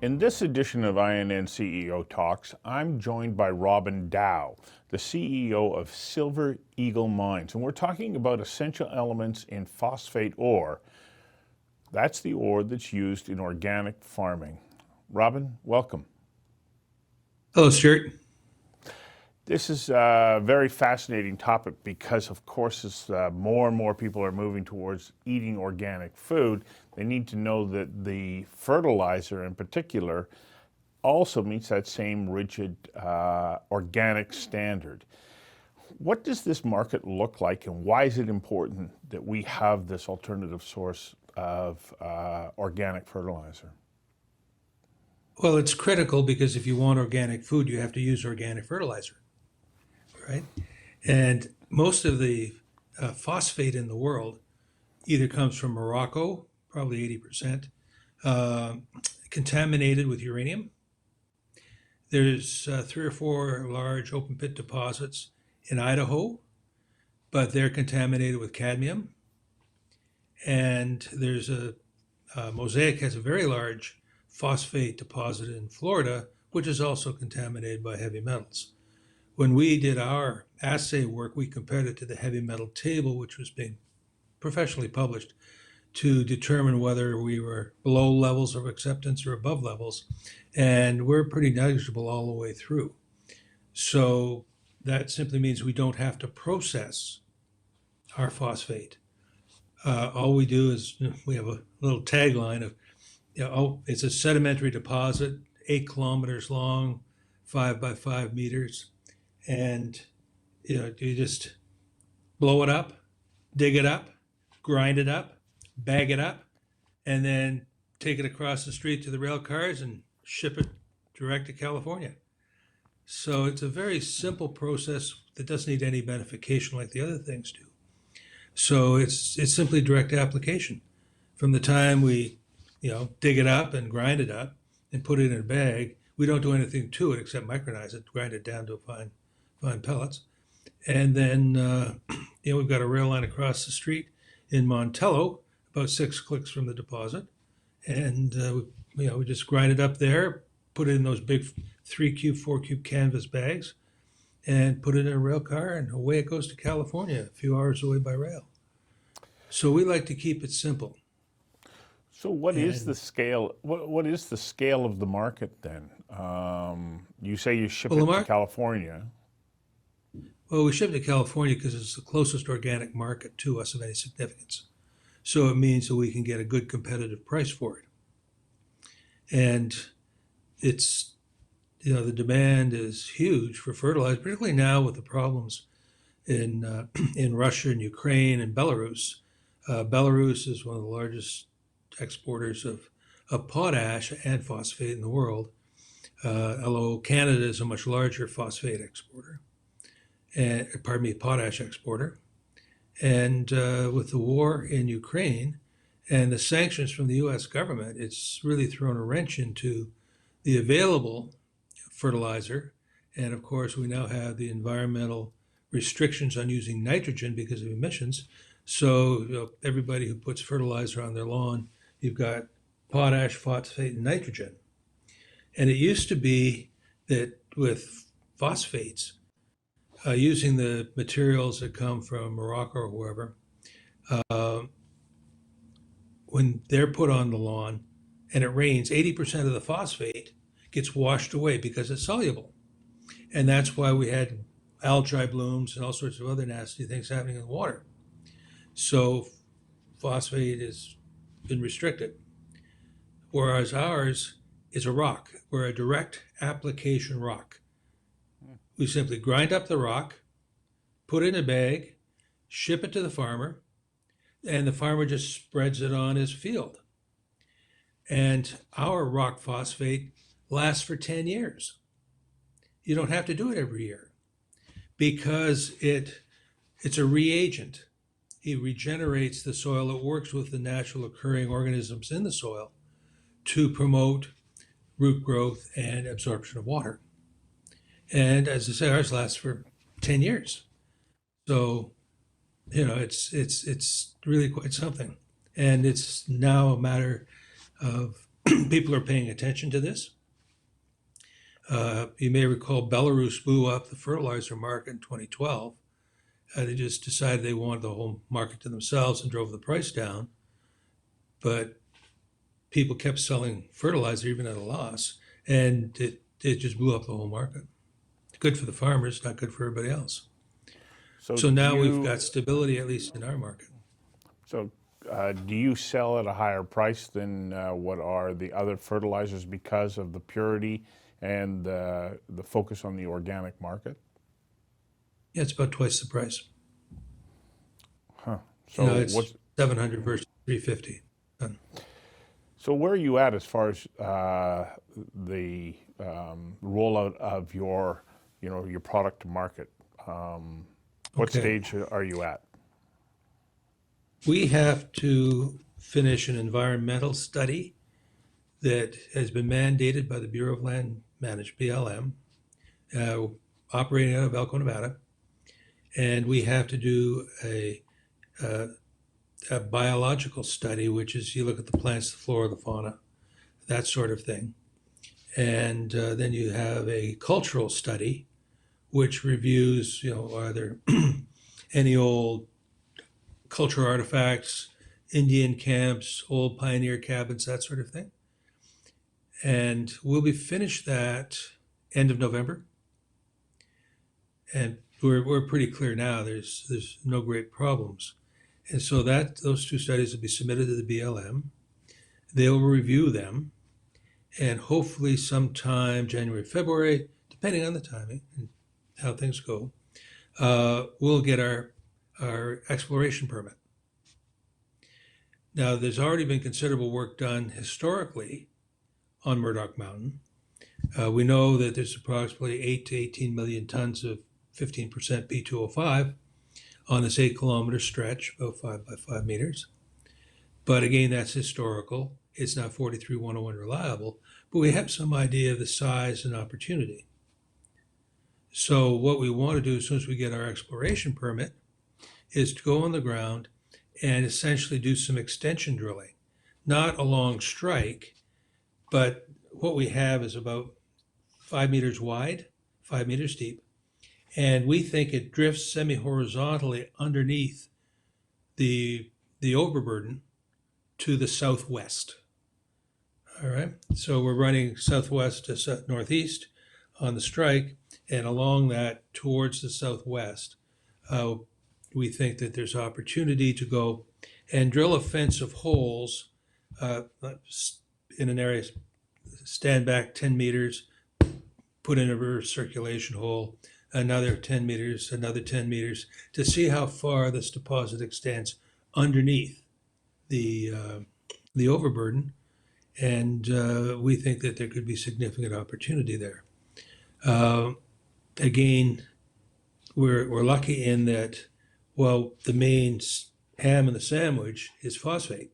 In this edition of INN CEO Talks, I'm joined by Robin Dow, the CEO of Silver Eagle Mines, and we're talking about essential elements in phosphate ore. That's the ore that's used in organic farming. Robin, welcome. Hello, Stuart. This is a very fascinating topic because, of course, as more and more people are moving towards eating organic food, they need to know that the fertilizer in particular also meets that same rigid organic standard. What does this market look like, and why is it important that we have this alternative source of organic fertilizer? Well, it's critical because if you want organic food, you have to use organic fertilizer, right? And most of the phosphate in the world either comes from Morocco, probably 80%, contaminated with uranium. There's 3 or 4 large open pit deposits in Idaho, but they're contaminated with cadmium. And there's Mosaic has a very large phosphate deposit in Florida, which is also contaminated by heavy metals. When we did our assay work, we compared it to the heavy metal table, which was being professionally published, to determine whether we were below levels of acceptance or above levels. And we're pretty negligible all the way through. So that simply means we don't have to process our phosphate. All we do is we have a little tagline of, it's a sedimentary deposit, 8 kilometers long, 5 by 5 meters. And, you just blow it up, dig it up, grind it up, bag it up, and then take it across the street to the rail cars and ship it direct to California. So it's a very simple process that doesn't need any beneficiation like the other things do. So it's simply direct application. From the time we, dig it up and grind it up and put it in a bag, we don't do anything to it except micronize it, grind it down to fine pellets. And then, we've got a rail line across the street in Montello, about 6 clicks from the deposit. And, we just grind it up there, put it in those big 3 cube, 4 cube canvas bags, and put it in a rail car, and away it goes to California, a few hours away by rail. So we like to keep it simple. So what is the scale? What is the scale of the market then? You say you ship it to California. Well, we ship it to California because it's the closest organic market to us of any significance. So it means that we can get a good competitive price for it. And it's, the demand is huge for fertilizer, particularly now with the problems in Russia and Ukraine and Belarus. Belarus is one of the largest exporters of potash and phosphate in the world, although Canada is a much larger phosphate exporter, and potash exporter. And with the war in Ukraine and the sanctions from the U.S. government, it's really thrown a wrench into the available fertilizer. And of course, we now have the environmental restrictions on using nitrogen because of emissions. So everybody who puts fertilizer on their lawn, you've got potash, phosphate, and nitrogen. And it used to be that with phosphates, using the materials that come from Morocco or wherever, when they're put on the lawn and it rains, 80% of the phosphate gets washed away because it's soluble. And that's why we had algae blooms and all sorts of other nasty things happening in the water. So phosphate has been restricted. Whereas ours is a rock. We're a direct application rock. We simply grind up the rock, put it in a bag, ship it to the farmer, and the farmer just spreads it on his field. And our rock phosphate lasts for 10 years. You don't have to do it every year because it's a reagent. It regenerates the soil. It works with the natural occurring organisms in the soil to promote root growth and absorption of water. And as I say, ours lasts for 10 years. So, it's really quite something. And it's now a matter of people are paying attention to this. You may recall Belarus blew up the fertilizer market in 2012. They just decided they wanted the whole market to themselves and drove the price down. But people kept selling fertilizer even at a loss, and it just blew up the whole market. Good for the farmers, not good for everybody else. So now we've got stability, at least in our market. So do you sell at a higher price than what are the other fertilizers because of the purity and the focus on the organic market? Yeah, it's about twice the price. Huh. So it's what's 700 versus 350. So where are you at as far as the rollout of your product to market? What stage are you at? We have to finish an environmental study that has been mandated by the Bureau of Land Management, BLM, operating out of Elko, Nevada. And we have to do a biological study, which is you look at the plants, the flora, the fauna, that sort of thing. And then you have a cultural study, which reviews, are there any old cultural artifacts, Indian camps, old pioneer cabins, that sort of thing. And we'll be finished that end of November. And we're pretty clear now. There's no great problems. And so those two studies will be submitted to the BLM. They'll review them, and hopefully sometime January, February, depending on the timing and how things go, we'll get our exploration permit. Now, there's already been considerable work done historically on Murdock Mountain. We know that there's approximately 8 to 18 million tons of 15% P2O5 on this 8-kilometer stretch, about 5 by 5 meters. But again, that's historical. It's not 43101 reliable, but we have some idea of the size and opportunity. So what we want to do as soon as we get our exploration permit is to go on the ground and essentially do some extension drilling, not along strike, but what we have is about 5 meters wide, 5 meters deep, and we think it drifts semi-horizontally underneath the overburden to the southwest. All right, so we're running southwest to northeast on the strike, and along that towards the southwest, we think that there's opportunity to go and drill a fence of holes in an area, stand back 10 meters, put in a reverse circulation hole, another 10 meters, another 10 meters, to see how far this deposit extends underneath the overburden. And we think that there could be significant opportunity there. Again, we're lucky in that, well, the main ham in the sandwich is phosphate.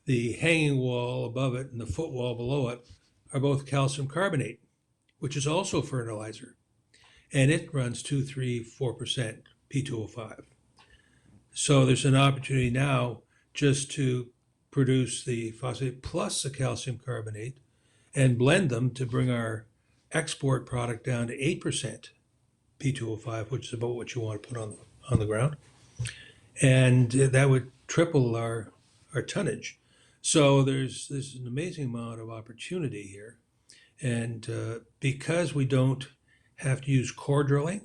The hanging wall above it and the footwall below it are both calcium carbonate, which is also fertilizer. And it runs 2, 3, 4% P2O5. So there's an opportunity now just to produce the phosphate plus the calcium carbonate and blend them to bring our export product down to 8% P2O5, which is about what you want to put on the ground. And that would triple our tonnage. So there's an amazing amount of opportunity here. And because we don't have to use core drilling,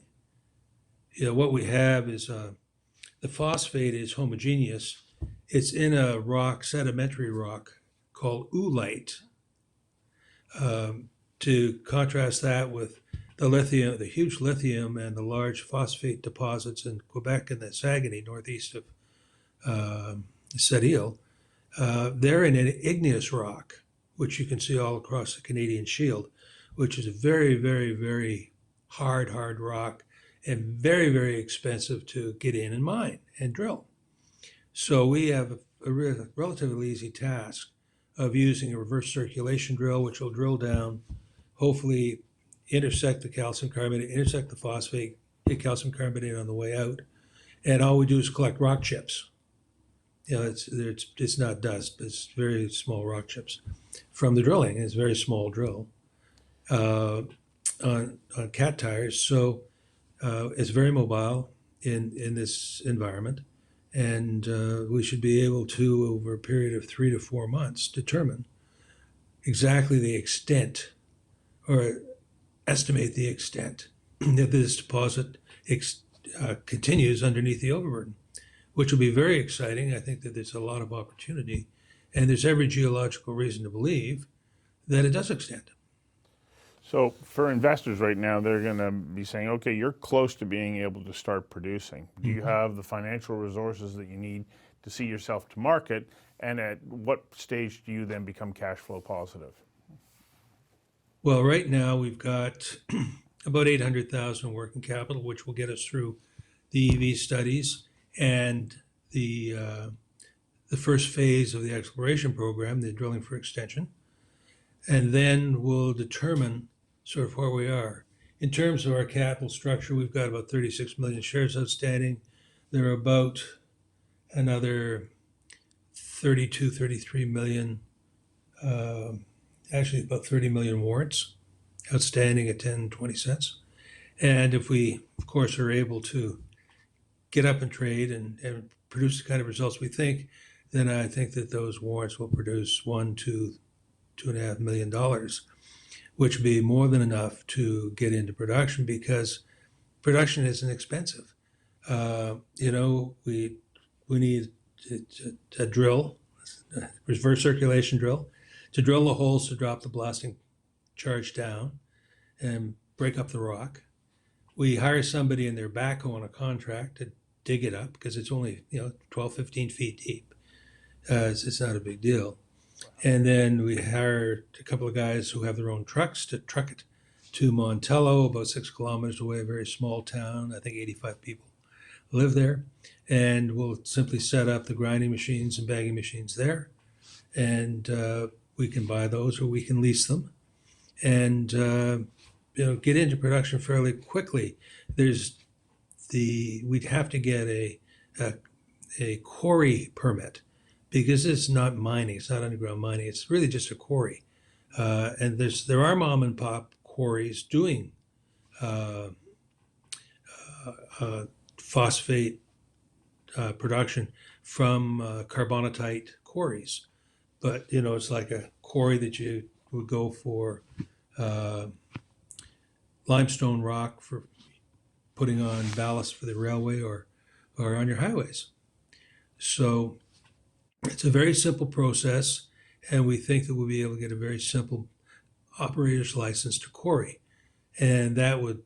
what we have is the phosphate is homogeneous. It's in a rock, sedimentary rock called oolite. To contrast that with the lithium, the huge lithium and the large phosphate deposits in Quebec and the Saguenay, northeast of Sept-Îles, they're in an igneous rock, which you can see all across the Canadian Shield, which is a very, very, very hard rock and very, very expensive to get in and mine and drill. So we have a relatively easy task of using a reverse circulation drill, which will drill down, hopefully intersect the calcium carbonate, intersect the phosphate, get calcium carbonate on the way out. And all we do is collect rock chips. it's not dust, it's very small rock chips from the drilling. It's a very small drill uh, on cat tires. So it's very mobile in this environment. And we should be able to, over a period of 3 to 4 months, determine exactly the extent or estimate the extent that this deposit continues underneath the overburden, which will be very exciting. I think that there's a lot of opportunity, and there's every geological reason to believe that it does extend. So for investors right now, they're going to be saying, okay, you're close to being able to start producing. Do you have the financial resources that you need to see yourself to market? And at what stage do you then become cash flow positive? Well, right now we've got about 800,000 working capital, which will get us through the EV studies and the first phase of the exploration program, the drilling for extension, and then we'll determine sort of where we are. In terms of our capital structure, we've got about 36 million shares outstanding. There are about another 32, 33 million, actually about 30 million warrants outstanding at 10, 20 cents. And if we, of course, are able to get up and trade and produce the kind of results we think, then I think that those warrants will produce $2.5 million, which would be more than enough to get into production because production isn't expensive. We need a drill, a reverse circulation drill, to drill the holes to drop the blasting charge down and break up the rock. We hire somebody in their backhoe on a contract to dig it up because it's only 12, 15 feet deep. It's not a big deal. And then we hired a couple of guys who have their own trucks to truck it to Montello, about 6 kilometers away, a very small town. I think 85 people live there. And we'll simply set up the grinding machines and bagging machines there. And we can buy those or we can lease them and get into production fairly quickly. We'd have to get a quarry permit because it's not mining, it's not underground mining, it's really just a quarry. And there are mom and pop quarries doing phosphate production from carbonatite quarries. But, it's like a quarry that you would go for limestone rock for putting on ballast for the railway or on your highways. So it's a very simple process, and we think that we'll be able to get a very simple operator's license to quarry. And that would,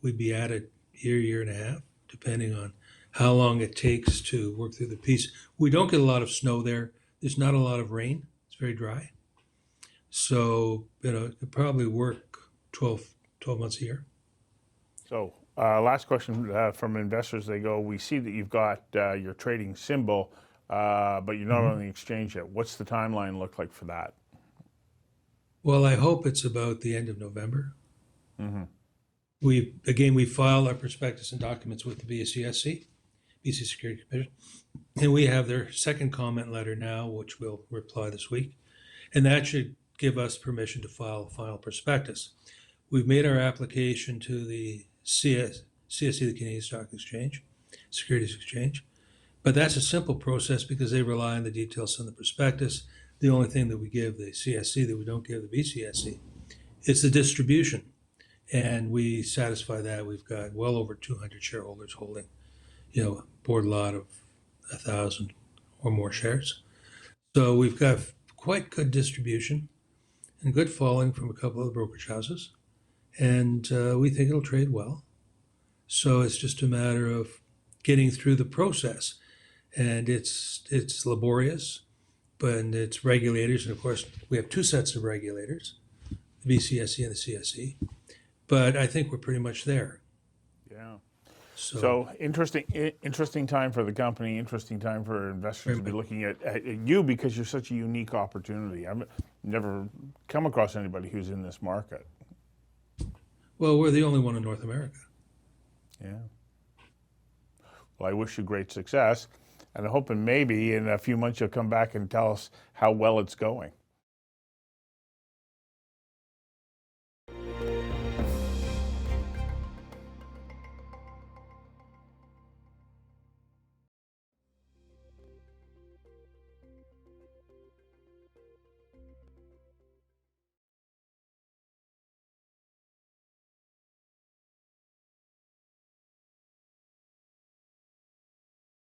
we'd be at it year and a half, depending on how long it takes to work through the piece. We don't get a lot of snow there. There's not a lot of rain. It's very dry. So, it could probably work 12 months a year. So last question from investors. They go, we see that you've got your trading symbol, but you're not on the exchange yet. What's the timeline look like for that? Well, I hope it's about the end of November. We filed our prospectus and documents with the BCSC, BC Security Commission, and we have their second comment letter now, which we'll reply this week. And that should give us permission to file a final prospectus. We've made our application to the CSE, the Canadian Stock Exchange, Securities Exchange. But that's a simple process because they rely on the details in the prospectus. The only thing that we give the CSE that we don't give the BCSE is the distribution. And we satisfy that. We've got well over 200 shareholders holding, a board lot of 1,000 or more shares. So we've got quite good distribution and good following from a couple of the brokerage houses. And we think it'll trade well. So it's just a matter of getting through the process. And it's laborious, but it's regulators. And of course, we have two sets of regulators, the BCSE and the CSE. But I think we're pretty much there. Yeah. So interesting time for the company, interesting time for investors to be looking at you because you're such a unique opportunity. I've never come across anybody who's in this market. Well, we're the only one in North America. Yeah. Well, I wish you great success. And I'm hoping maybe in a few months you'll come back and tell us how well it's going.